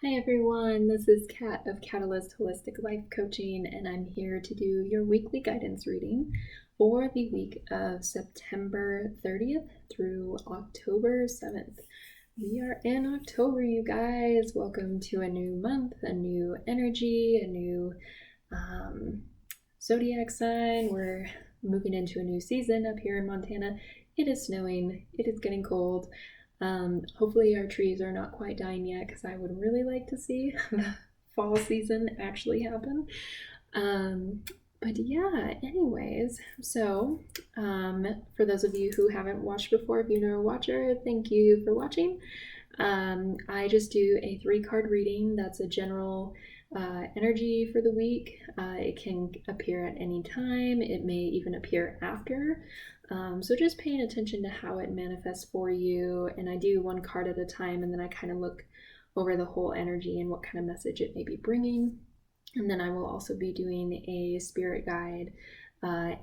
Hi everyone, this is Kat of Catalyst Holistic Life Coaching, and I'm here to do your weekly guidance reading for the week of September 30th through October 7th. We are in October, you guys. Welcome to a new month, a new energy, a new zodiac sign. We're moving into a new season up here in Montana. It is snowing, it is getting cold. Hopefully our trees are not quite dying yet, because I would really like to see the fall season actually happen. But yeah, anyways, so for those of you who haven't watched before, if you're a watcher, thank you for watching. I just do a 3-card reading. That's a general energy for the week. It can appear at any time. It may even appear after. So just paying attention to how it manifests for you. And I do 1 card at a time, and then I kind of look over the whole energy and what kind of message it may be bringing. And then I will also be doing a spirit guide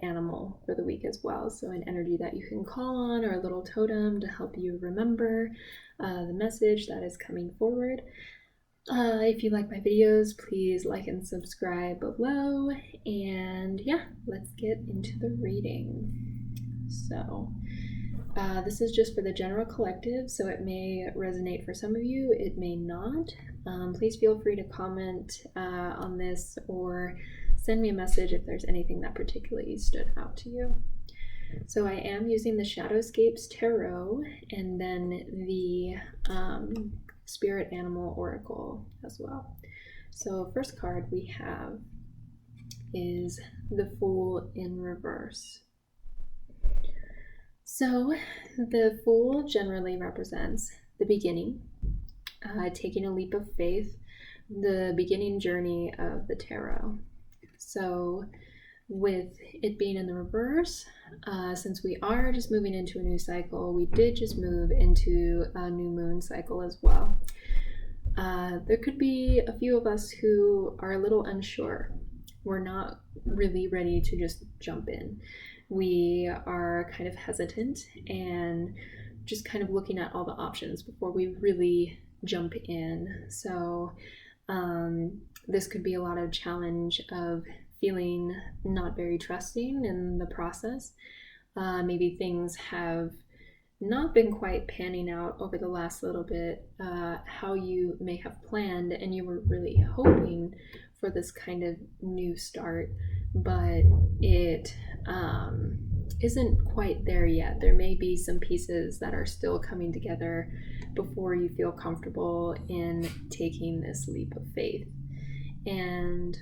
animal for the week as well. So an energy that you can call on, or a little totem to help you remember the message that is coming forward. If you like my videos, please like and subscribe below. And yeah, let's get into the reading. So this is just for the general collective, so it may resonate for some of you, it may not. Please feel free to comment on this, or send me a message if there's anything that particularly stood out to you. So I am using the Shadowscapes Tarot, and then the Spirit Animal Oracle as well. So first card we have is the Fool in reverse. So the Fool generally represents the beginning, taking a leap of faith, the beginning journey of the tarot. So with it being in the reverse, since we are just moving into a new cycle, we did just move into a new moon cycle as well. There could be a few of us who are a little unsure. We're not really ready to just jump in. We are kind of hesitant and just kind of looking at all the options before we really jump in. So this could be a lot of challenge of feeling not very trusting in the process. Maybe things have not been quite panning out over the last little bit how you may have planned, and you were really hoping for this kind of new start, but it isn't quite there yet. There may be some pieces that are still coming together before you feel comfortable in taking this leap of faith. And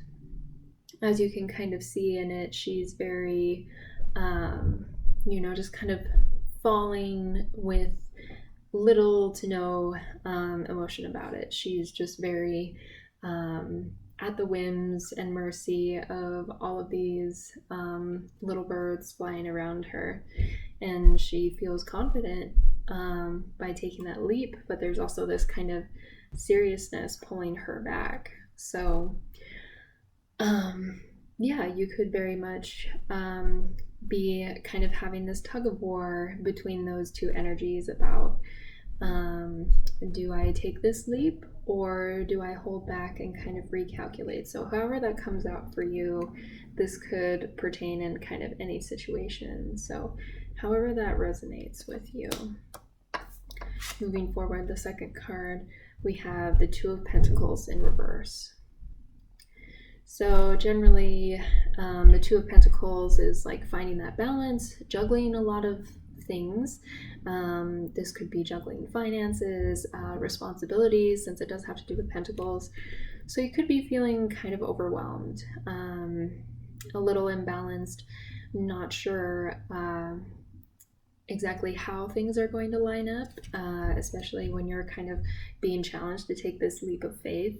as you can kind of see in it, she's very, just kind of falling with little to no emotion about it. She's just very at the whims and mercy of all of these little birds flying around her. And she feels confident by taking that leap, but there's also this kind of seriousness pulling her back. So you could very much be kind of having this tug of war between those two energies about do I take this leap, or do I hold back and kind of recalculate? So however that comes out for you, this could pertain in kind of any situation. So however that resonates with you. Moving forward, the second card, we have the Two of Pentacles in reverse. So generally, the Two of Pentacles is like finding that balance, juggling a lot of things. This could be juggling finances, responsibilities, since it does have to do with pentacles. So you could be feeling kind of overwhelmed, a little imbalanced, not sure exactly how things are going to line up, especially when you're kind of being challenged to take this leap of faith.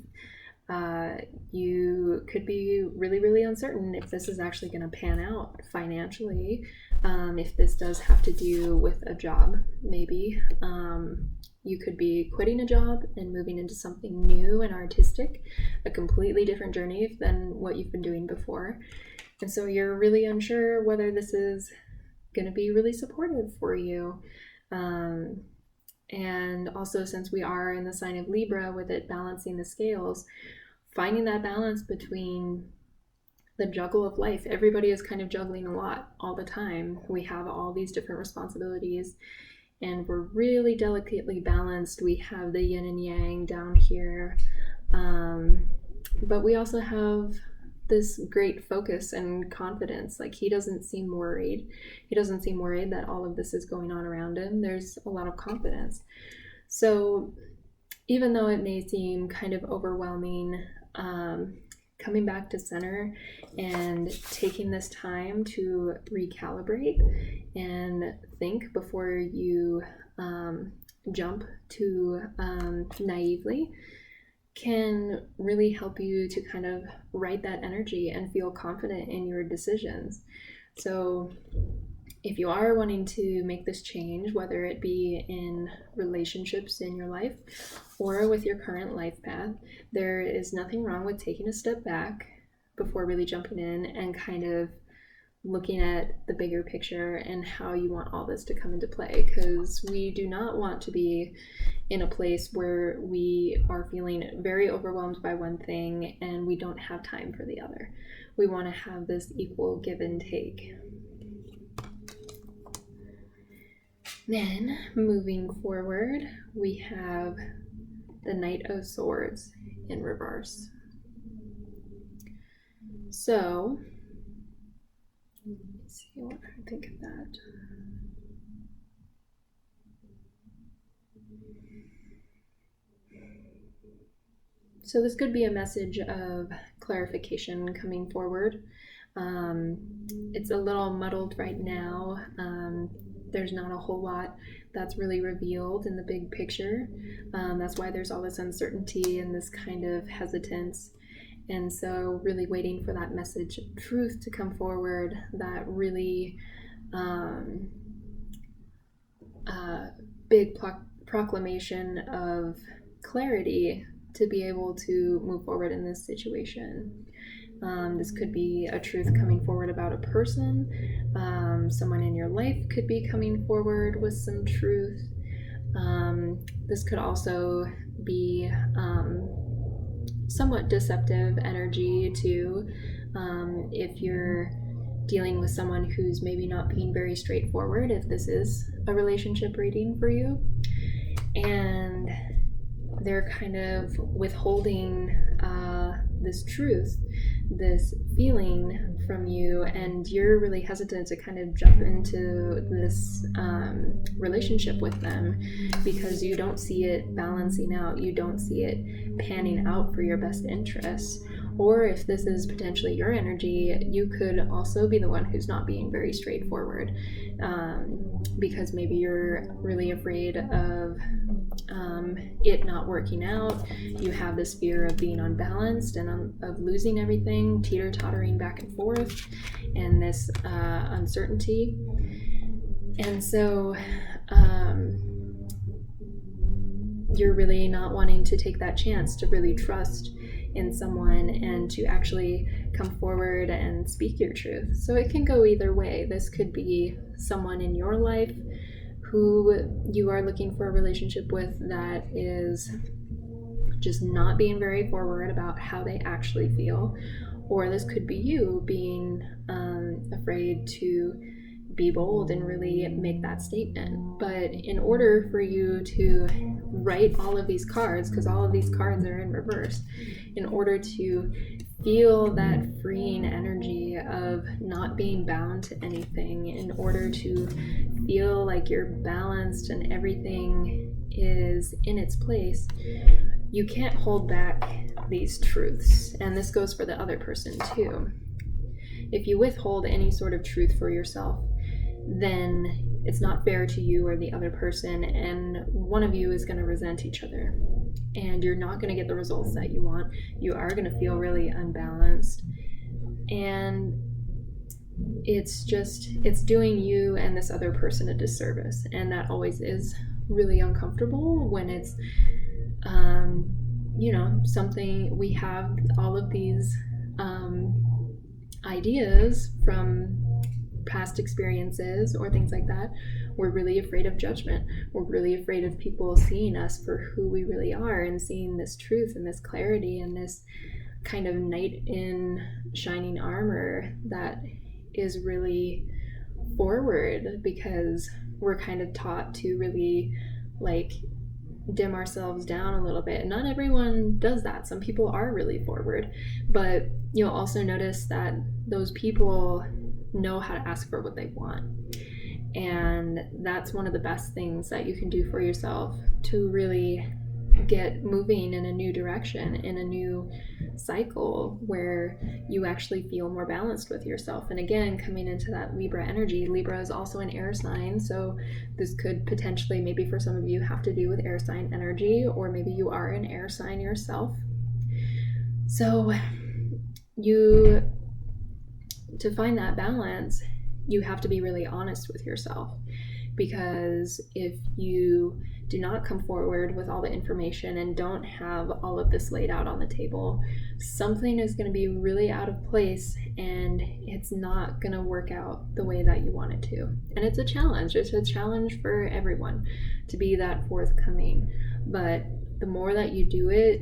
You could be really, really uncertain if this is actually going to pan out financially. If this does have to do with a job, maybe. You could be quitting a job and moving into something new and artistic, a completely different journey than what you've been doing before. And so you're really unsure whether this is going to be really supportive for you. And also, since we are in the sign of Libra, with it balancing the scales, finding that balance between the juggle of life. Everybody is kind of juggling a lot all the time. We have all these different responsibilities, and we're really delicately balanced. We have the yin and yang down here, but we also have this great focus and confidence. Like, he doesn't seem worried. He doesn't seem worried that all of this is going on around him. There's a lot of confidence. So even though it may seem kind of overwhelming, coming back to center and taking this time to recalibrate and think before you jump too naively can really help you to kind of right that energy and feel confident in your decisions. So if you are wanting to make this change, whether it be in relationships in your life or with your current life path, there is nothing wrong with taking a step back before really jumping in and kind of looking at the bigger picture and how you want all this to come into play, because we do not want to be in a place where we are feeling very overwhelmed by one thing and we don't have time for the other. We want to have this equal give and take. Then, moving forward, we have the Knight of Swords in reverse. So, let's see what I think of that. So this could be a message of clarification coming forward. It's a little muddled right now. There's not a whole lot that's really revealed in the big picture. That's why there's all this uncertainty and this kind of hesitance. And so really waiting for that message of truth to come forward, that really big proclamation of clarity to be able to move forward in this situation. This could be a truth coming forward about a person. Someone in your life could be coming forward with some truth. This could also be somewhat deceptive energy too. If you're dealing with someone who's maybe not being very straightforward, if this is a relationship reading for you, and they're kind of withholding this truth, this feeling from you, and you're really hesitant to kind of jump into this relationship with them because you don't see it balancing out, you don't see it panning out for your best interests. Or if this is potentially your energy, you could also be the one who's not being very straightforward, because maybe you're really afraid of it not working out. You have this fear of being unbalanced and of losing everything, teeter-tottering back and forth, and this uncertainty. And so you're really not wanting to take that chance to really trust in someone and to actually come forward and speak your truth. So it can go either way. This could be someone in your life who you are looking for a relationship with that is just not being very forward about how they actually feel. Or this could be you being afraid to be bold and really make that statement. But in order for you to write all of these cards, because all of these cards are in reverse, in order to feel that freeing energy of not being bound to anything, in order to feel like you're balanced and everything is in its place, you can't hold back these truths. And this goes for the other person too. If you withhold any sort of truth for yourself, then it's not fair to you or the other person, and one of you is going to resent each other, and you're not going to get the results that you want. You are going to feel really unbalanced, and it's doing you and this other person a disservice, and that always is really uncomfortable when it's something. We have all of these ideas from past experiences or things like that, we're really afraid of judgment. We're really afraid of people seeing us for who we really are and seeing this truth and this clarity and this kind of knight in shining armor that is really forward, because we're kind of taught to really like dim ourselves down a little bit. Not everyone does that. Some people are really forward, but you'll also notice that those people know how to ask for what they want. And that's one of the best things that you can do for yourself to really get moving in a new direction, in a new cycle where you actually feel more balanced with yourself. And again, coming into that Libra energy, Libra is also an air sign, so this could potentially, maybe for some of you, have to do with air sign energy, or maybe you are an air sign yourself. So to find that balance, you have to be really honest with yourself, because if you do not come forward with all the information and don't have all of this laid out on the table, something is going to be really out of place and it's not going to work out the way that you want it to. And it's a challenge. It's a challenge for everyone to be that forthcoming. But the more that you do it,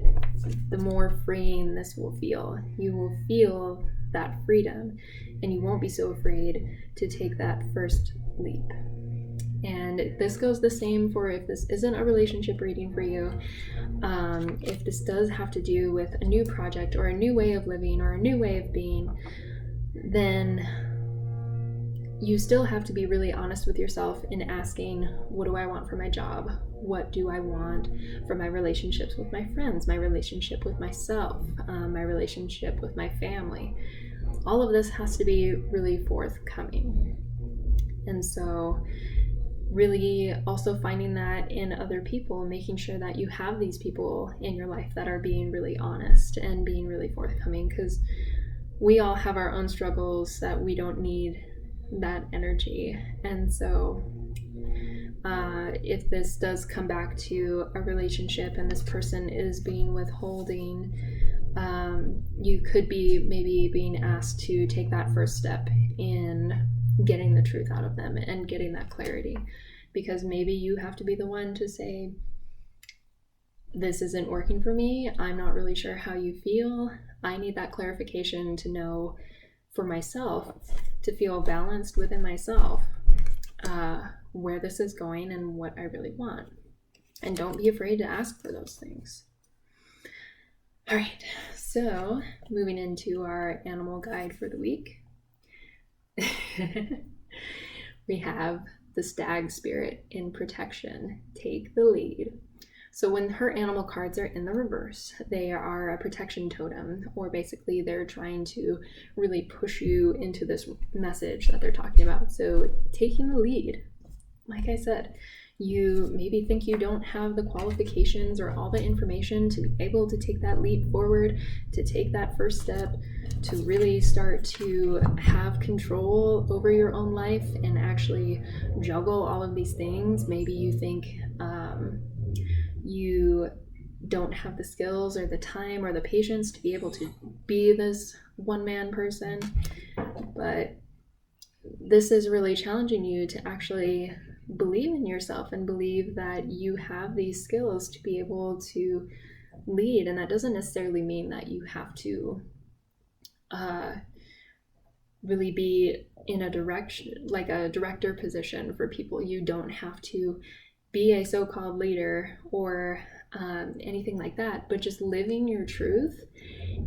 the more freeing this will feel. You will feel that freedom and you won't be so afraid to take that first leap. And this goes the same for if this isn't a relationship reading for you. If this does have to do with a new project or a new way of living or a new way of being, then you still have to be really honest with yourself in asking, what do I want for my job? What do I want for my relationships with my friends, my relationship with myself, my relationship with my family? All of this has to be really forthcoming. And so really also finding that in other people, making sure that you have these people in your life that are being really honest and being really forthcoming, because we all have our own struggles that we don't need that energy. And so if this does come back to a relationship and this person is being withholding, you could be maybe being asked to take that first step in getting the truth out of them and getting that clarity, because maybe you have to be the one to say, this isn't working for me. I'm not really sure how you feel. I need that clarification to know for myself, to feel balanced within myself, where this is going and what I really want. And don't be afraid to ask for those things. All right, so moving into our animal guide for the week. We have the stag spirit in protection. Take the lead. So when her animal cards are in the reverse, they are a protection totem, or basically they're trying to really push you into this message that they're talking about. So taking the lead, like I said, you maybe think you don't have the qualifications or all the information to be able to take that leap forward, to take that first step, to really start to have control over your own life and actually juggle all of these things. Maybe you think you don't have the skills or the time or the patience to be able to be this one-man person, but this is really challenging you to actually believe in yourself and believe that you have these skills to be able to lead. And that doesn't necessarily mean that you have to really be in a direction, like a director position for people. You don't have to be a so-called leader or anything like that, but just living your truth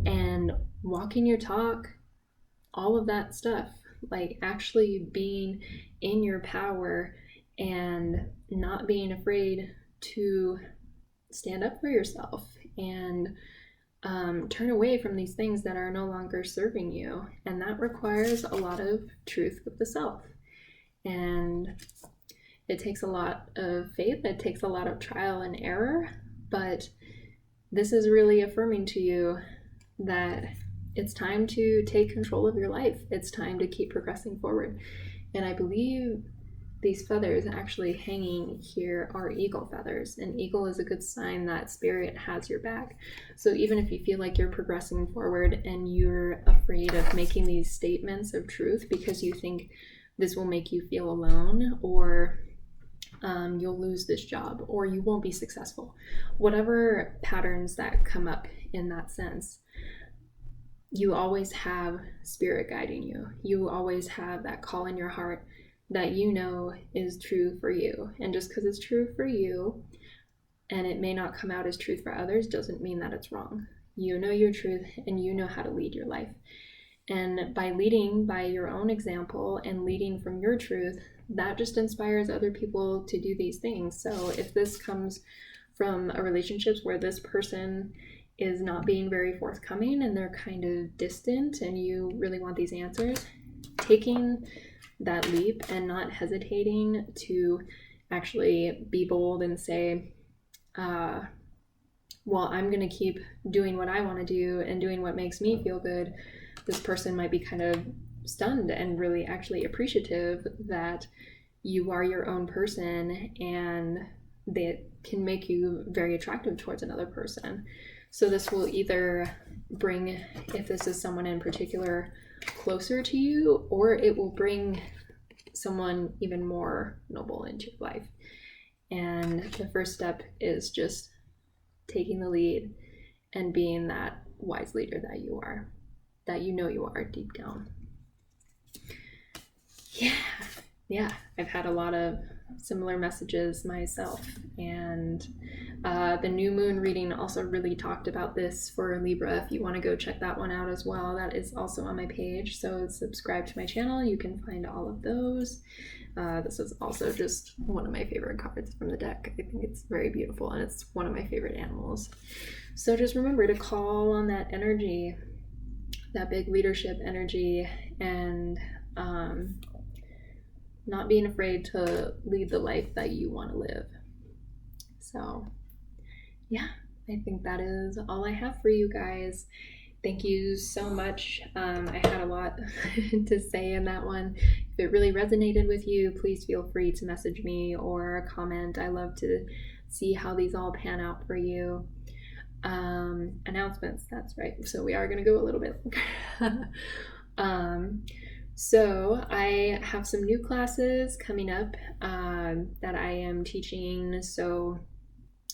and walking your talk, all of that stuff, like actually being in your power and not being afraid to stand up for yourself and turn away from these things that are no longer serving you. And that requires a lot of truth with the self. And it takes a lot of faith. It takes a lot of trial and error. But this is really affirming to you that it's time to take control of your life. It's time to keep progressing forward. And I believe these feathers actually hanging here are eagle feathers. And eagle is a good sign that spirit has your back. So even if you feel like you're progressing forward and you're afraid of making these statements of truth because you think this will make you feel alone, or you'll lose this job, or you won't be successful. Whatever patterns that come up in that sense, you always have spirit guiding you. You always have that call in your heart that you know is true for you. And just because it's true for you and it may not come out as truth for others doesn't mean that it's wrong. You know your truth and you know how to lead your life. And by leading by your own example and leading from your truth, that just inspires other people to do these things. So if this comes from a relationship where this person is not being very forthcoming and they're kind of distant and you really want these answers, taking that leap and not hesitating to actually be bold and say, well, I'm going to keep doing what I want to do and doing what makes me feel good. This person might be kind of stunned and really actually appreciative that you are your own person, and that can make you very attractive towards another person. So this will either bring, if this is someone in particular, closer to you, or it will bring someone even more noble into your life. And the first step is just taking the lead and being that wise leader that you are, that you know you are deep down. Yeah, I've had a lot of similar messages myself, and the new moon reading also really talked about this for Libra. If you want to go check that one out as well, that is also on my page, so subscribe to my channel. You can find all of those. This is also just one of my favorite cards from the deck. I think it's very beautiful, and it's one of my favorite animals. So just remember to call on that energy, that big leadership energy, and not being afraid to lead the life that you want to live. So yeah, I think that is all I have for you guys. Thank you so much. I had a lot to say in that one. If it really resonated with you, please feel free to message me or comment. I love to see how these all pan out for you. Announcements, that's right. So we are going to go a little bit So I have some new classes coming up that I am teaching. So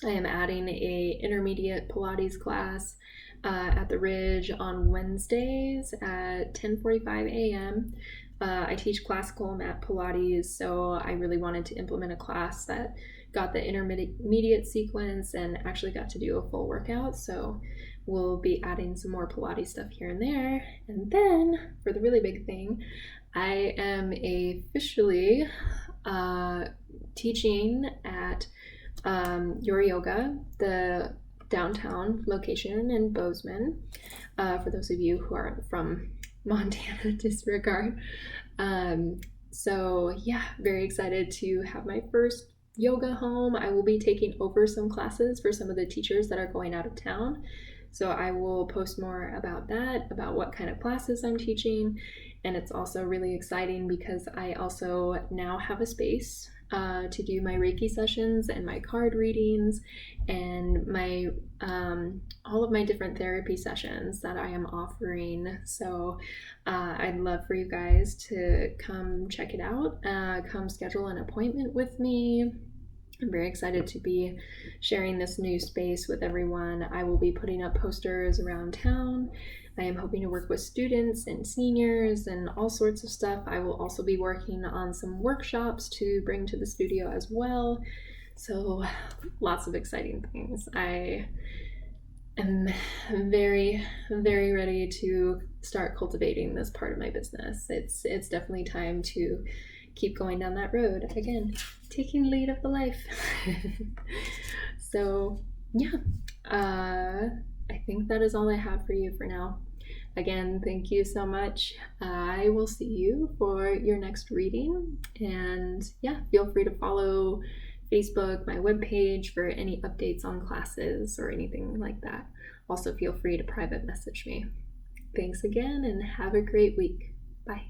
I am adding a intermediate Pilates class at the Ridge on Wednesdays at 10:45 a.m. I teach classical mat Pilates, so I really wanted to implement a class that got the intermediate sequence and actually got to do a full workout. So we'll be adding some more Pilates stuff here and there. And then for the really big thing, I am officially teaching at Your Yoga, the downtown location in Bozeman. For those of you who aren't from Montana, disregard. So yeah, very excited to have my first yoga home. I will be taking over some classes for some of the teachers that are going out of town. So I will post more about that, about what kind of classes I'm teaching. And it's also really exciting because I also now have a space to do my Reiki sessions and my card readings and my all of my different therapy sessions that I am offering. So I'd love for you guys to come check it out, come schedule an appointment with me. I'm very excited to be sharing this new space with everyone. I will be putting up posters around town. I am hoping to work with students and seniors and all sorts of stuff. I will also be working on some workshops to bring to the studio as well. So lots of exciting things. I am very, very ready to start cultivating this part of my business. It's definitely time to keep going down that road again, taking lead of the life. So yeah, I think that is all I have for you for now. Again, thank you so much. I will see you for your next reading, and yeah, feel free to follow Facebook, my webpage, for any updates on classes or anything like that. Also feel free to private message me. Thanks again and have a great week. Bye.